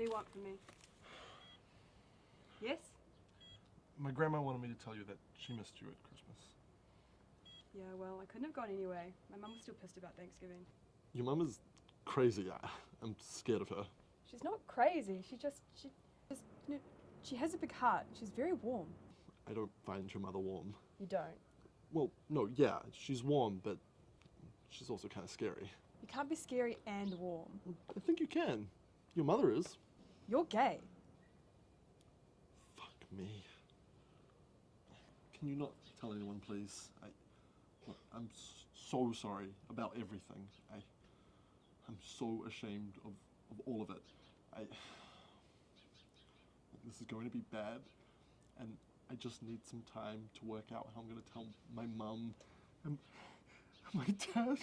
do you want from me? Yes? My grandma wanted me to tell you that she missed you at Christmas. Yeah, well, I couldn't have gone anyway. My mum was still pissed about Thanksgiving. Your mum is crazy. I'm scared of her. She's not crazy. She just, you know, she has a big heart. She's very warm. I don't find your mother warm. You don't. Well, no, yeah, she's warm, but she's also kind of scary. You can't be scary and warm. I think you can. Your mother is. You're gay. Fuck me. Can you not tell anyone, please? Look, I'm so sorry about everything. I'm so ashamed of all of it. This is going to be bad, and I just need some time to work out how I'm going to tell my mum and my dad.